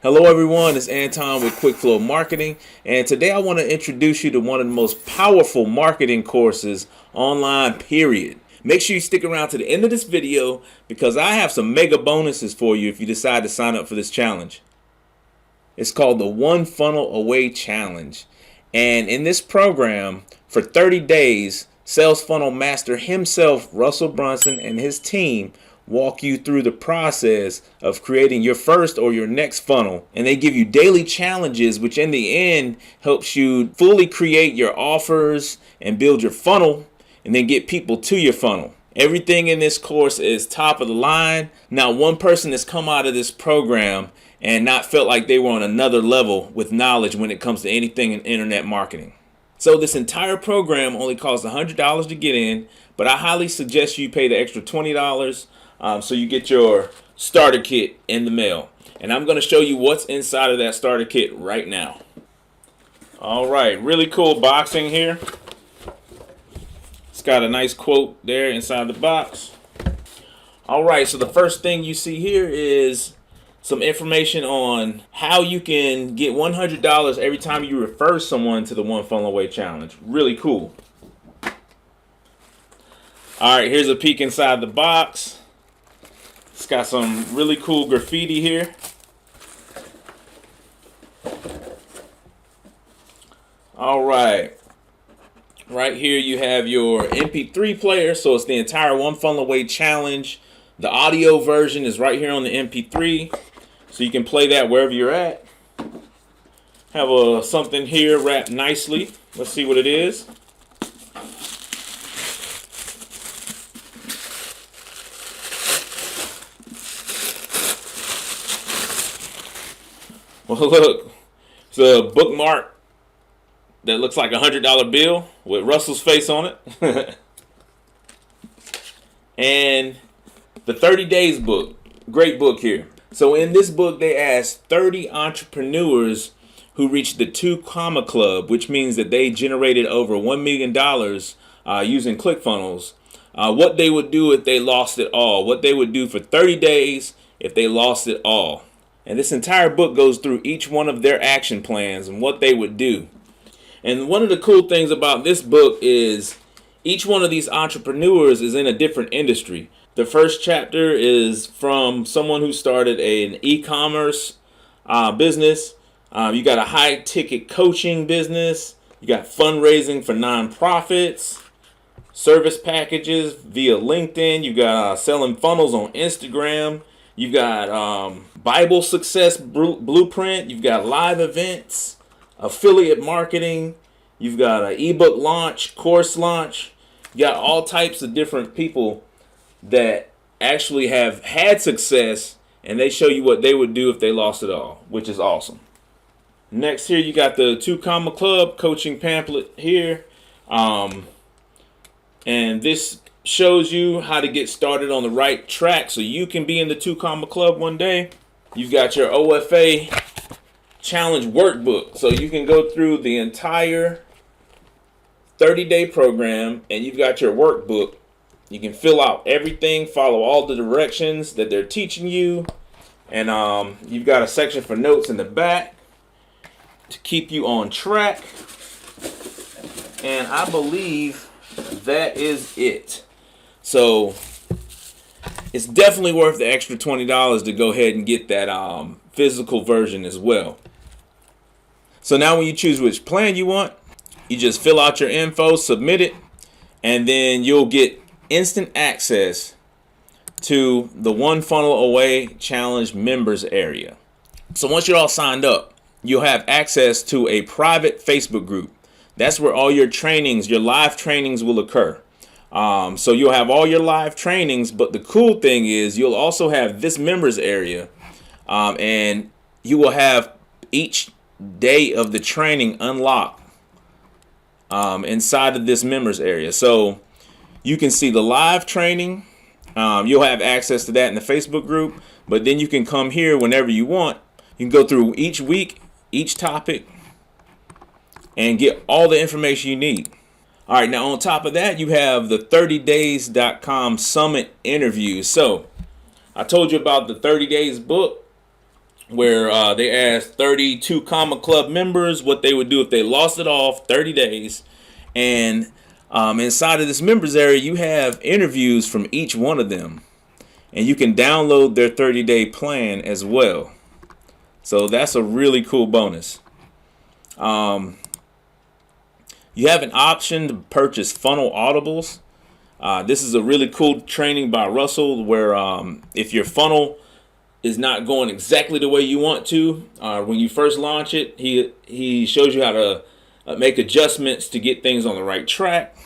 Hello everyone, it's Anton with Quick Flow Marketing, and today I want to introduce you to one of the most powerful marketing courses online, period. Make sure you stick around to the end of this video because I have some mega bonuses for you if you decide to sign up for this challenge. It's called the One Funnel Away Challenge, and in this program, for 30 days, Sales Funnel Master himself, Russell Brunson, and his team walk you through the process of creating your first or your next funnel, and they give you daily challenges which in the end helps you fully create your offers and build your funnel and then get people to your funnel. Everything in this course is top of the line. Not one person has come out of this program and not felt like they were on another level with knowledge when it comes to anything in internet marketing. So this entire program only costs $100 to get in, but I highly suggest you pay the extra $20 so you get your starter kit in the mail. And I'm going to show you what's inside of that starter kit right now. All right, really cool boxing here. It's got a nice quote there inside the box. All right, so the first thing you see here is some information on how you can get $100 every time you refer someone to the One Funnel Away Challenge. Really cool. All right, here's a peek inside the box. It's got some really cool graffiti here. All right. Right here you have your MP3 player. So it's the entire One Funnel Away Challenge. The audio version is right here on the MP3. So you can play that wherever you're at. Have something here wrapped nicely. Let's see what it is. Well, look, it's a bookmark that looks like a $100 bill with Russell's face on it. And the 30 Days book, great book here. So in this book, they asked 30 entrepreneurs who reached the 2 comma club, which means that they generated over $1 million using ClickFunnels, what they would do if they lost it all, what they would do for 30 days if they lost it all. And this entire book goes through each one of their action plans and what they would do. And one of the cool things about this book is each one of these entrepreneurs is in a different industry. The first chapter is from someone who started an e-commerce business. You got a high-ticket coaching business. You got fundraising for nonprofits, service packages via LinkedIn. You got selling funnels on Instagram. You've got Bible success blueprint. You've got live events, affiliate marketing. You've got an ebook launch, course launch. You got all types of different people that actually have had success, and they show you what they would do if they lost it all, which is awesome. Next here, you got the 2 comma club coaching pamphlet here. And this shows you how to get started on the right track so you can be in the 2 comma club one day. You've got your OFA challenge workbook, so you can go through the entire 30-day program, and you've got your workbook. You can fill out everything, follow all the directions that they're teaching you, and you've got a section for notes in the back to keep you on track. And I believe that is it. So it's definitely worth the extra $20 to go ahead and get that physical version as well. So now when you choose which plan you want, you just fill out your info, submit it, and then you'll get instant access to the One Funnel Away Challenge members area. So once you're all signed up, you'll have access to a private Facebook group. That's where all your trainings, your live trainings will occur. So you'll have all your live trainings, but the cool thing is you'll also have this members area, and you will have each day of the training unlocked inside of this members area. So you can see the live training. You'll have access to that in the Facebook group, but then you can come here whenever you want. You can go through each week, each topic, and get all the information you need. All right, now on top of that, you have the 30days.com summit interviews. So I told you about the 30 Days book. where they asked 32 Comma Club members what they would do if they lost it off 30 days. And inside of this members area, you have interviews from each one of them. And you can download their 30-day plan as well. So that's a really cool bonus. You have an option to purchase funnel audibles. This is a really cool training by Russell where if your funnel is not going exactly the way you want to, when you first launch it, he shows you how to make adjustments to get things on the right track.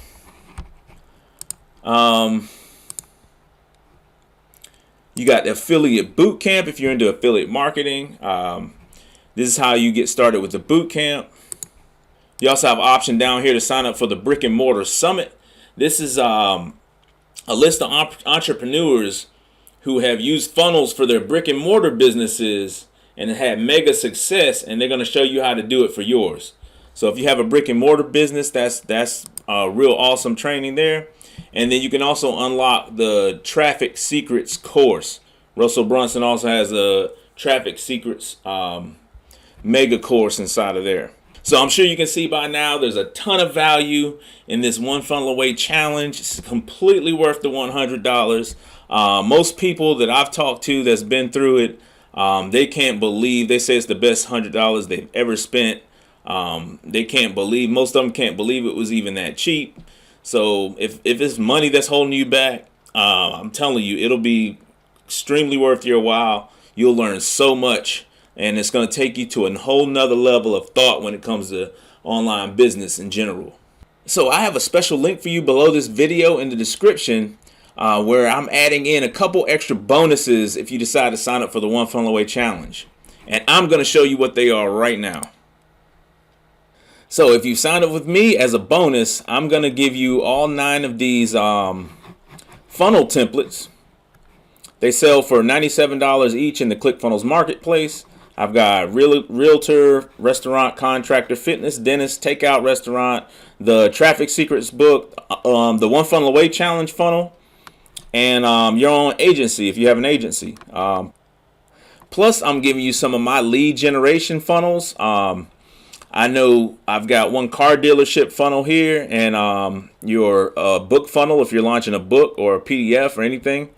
You got the affiliate boot camp if you're into affiliate marketing. This is how you get started with the boot camp. You also have an option down here to sign up for the brick and mortar summit. This is a list of entrepreneurs who have used funnels for their brick and mortar businesses and had mega success, and they're going to show you how to do it for yours. So if you have a brick and mortar business, that's a real awesome training there. And then you can also unlock the Traffic Secrets course. Russell Brunson also has a Traffic Secrets mega course inside of there. So I'm sure you can see by now there's a ton of value in this One Funnel Away challenge. It's completely worth the $100. Most people that I've talked to that's been through it, they can't believe. They say it's the best $100 they've ever spent. They can't believe. Most of them can't believe it was even that cheap. So if it's money that's holding you back, I'm telling you, it'll be extremely worth your while. You'll learn so much. And it's going to take you to a whole nother level of thought when it comes to online business in general. So I have a special link for you below this video in the description where I'm adding in a couple extra bonuses if you decide to sign up for the One Funnel Away Challenge. And I'm going to show you what they are right now. So if you sign up with me as a bonus, I'm going to give you all 9 of these funnel templates. They sell for $97 each in the ClickFunnels marketplace. I've got realtor, restaurant, contractor, fitness, dentist, takeout restaurant, the Traffic Secrets book, the One Funnel Away Challenge funnel, and your own agency if you have an agency. Plus, I'm giving you some of my lead generation funnels. I know I've got one car dealership funnel here, and your book funnel if you're launching a book or a PDF or anything.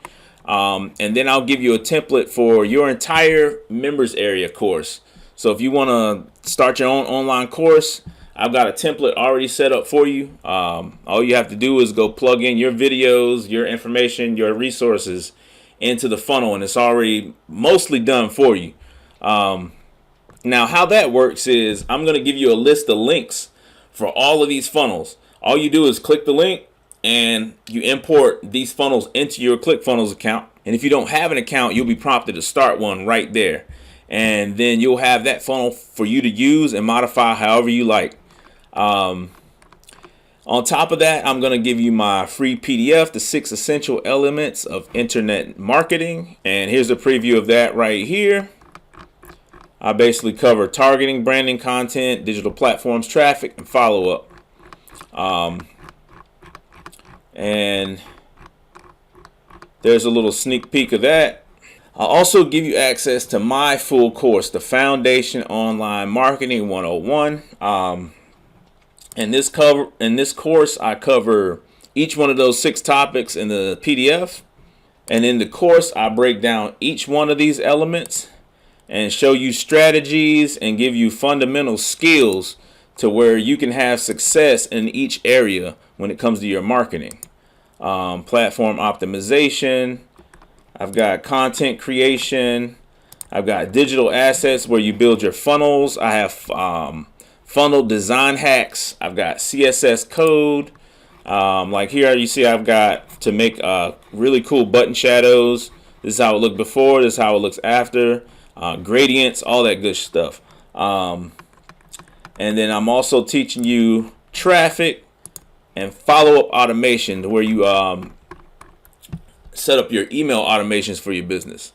And then I'll give you a template for your entire members area course. So if you want to start your own online course, I've got a template already set up for you. All you have to do is go plug in your videos, your information, your resources into the funnel, and it's already mostly done for you. Now, how that works is I'm going to give you a list of links for all of these funnels. All you do is click the link, and you import these funnels into your ClickFunnels account. And if you don't have an account, you'll be prompted to start one right there. And then you'll have that funnel for you to use and modify however you like. On top of that, I'm going to give you my free PDF, the 6 essential elements of internet marketing. And here's a preview of that right here. I basically cover targeting, branding, content, digital platforms, traffic, and follow-up. And there's a little sneak peek of that. I'll also give you access to my full course, the Foundation Online Marketing 101. In this course, I cover each one of those 6 topics in the PDF. And in the course, I break down each one of these elements and show you strategies and give you fundamental skills to where you can have success in each area when it comes to your marketing. Platform optimization. I've got content creation. I've got digital assets where you build your funnels. I have funnel design hacks. I've got CSS code. Like here you see I've got to make really cool button shadows. This is how it looked before. This is how it looks after. Gradients, all that good stuff. And then I'm also teaching you traffic and follow-up automation where you set up your email automations for your business.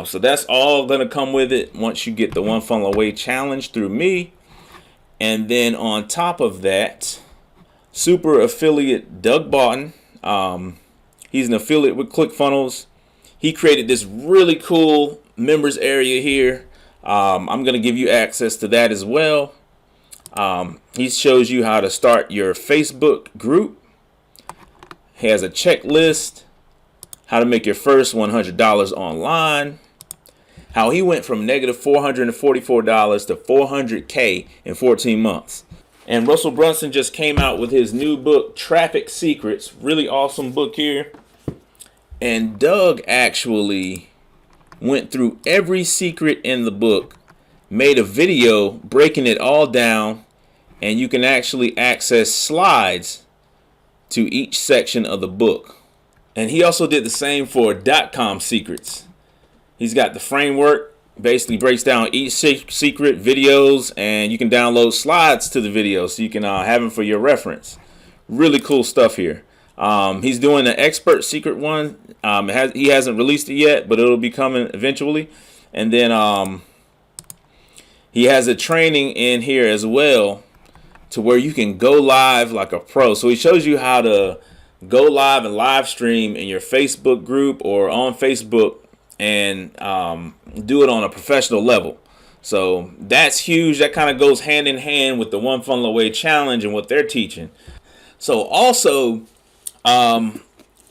So that's all going to come with it once you get the One Funnel Away Challenge through me. And then on top of that, super affiliate Doug Boughton. He's an affiliate with ClickFunnels. He created this really cool members area here. I'm going to give you access to that as well. He shows you how to start your Facebook group. He has a checklist, how to make your first $100 online, how he went from negative $444 to $400K in 14 months. And Russell Brunson just came out with his new book, Traffic Secrets. Really awesome book here. And Doug actually went through every secret in the book, made a video breaking it all down, and you can actually access slides to each section of the book. And he also did the same for .com secrets. He's got the framework, basically breaks down each secret videos, and you can download slides to the video so you can have them for your reference. Really cool stuff here. He's doing an expert secret one. He hasn't released it yet, but it'll be coming eventually. And then he has a training in here as well to where you can go live like a pro. So he shows you how to go live and live stream in your Facebook group or on Facebook and do it on a professional level. So that's huge. That kind of goes hand in hand with the One Funnel Away Challenge and what they're teaching. So also, I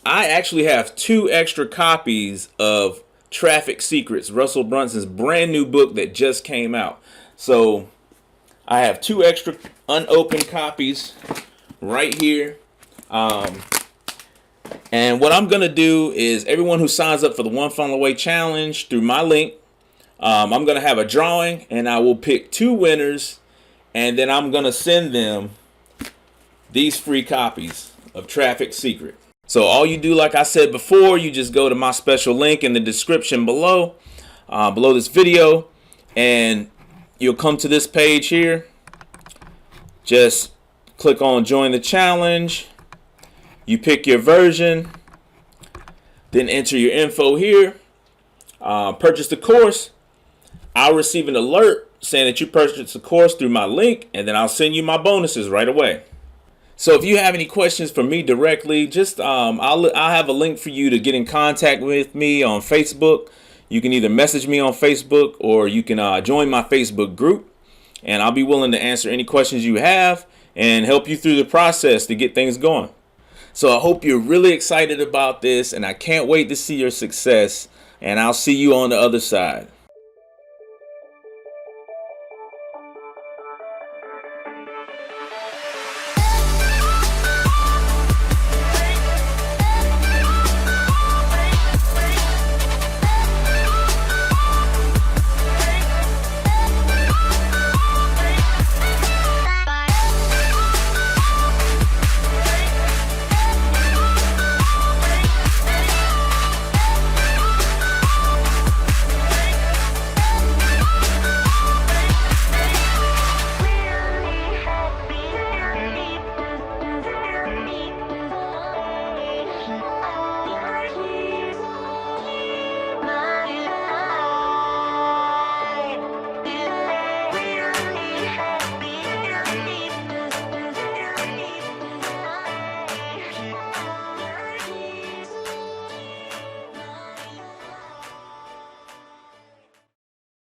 actually have 2 extra copies of Traffic Secrets, Russell Brunson's brand new book that just came out. So I have 2 extra unopened copies right here. And what I'm going to do is everyone who signs up for the One Funnel Away Challenge through my link, I'm going to have a drawing, and I will pick 2 winners, and then I'm going to send them these free copies of Traffic Secret. So all you do, like I said before, you just go to my special link in the description below this video, and you'll come to this page here. Just click on Join the Challenge. You pick your version, then enter your info here. Purchase the course. I'll receive an alert saying that you purchased the course through my link, and then I'll send you my bonuses right away. So if you have any questions for me directly, just I'll have a link for you to get in contact with me on Facebook. You can either message me on Facebook or you can join my Facebook group, and I'll be willing to answer any questions you have and help you through the process to get things going. So I hope you're really excited about this, and I can't wait to see your success, and I'll see you on the other side.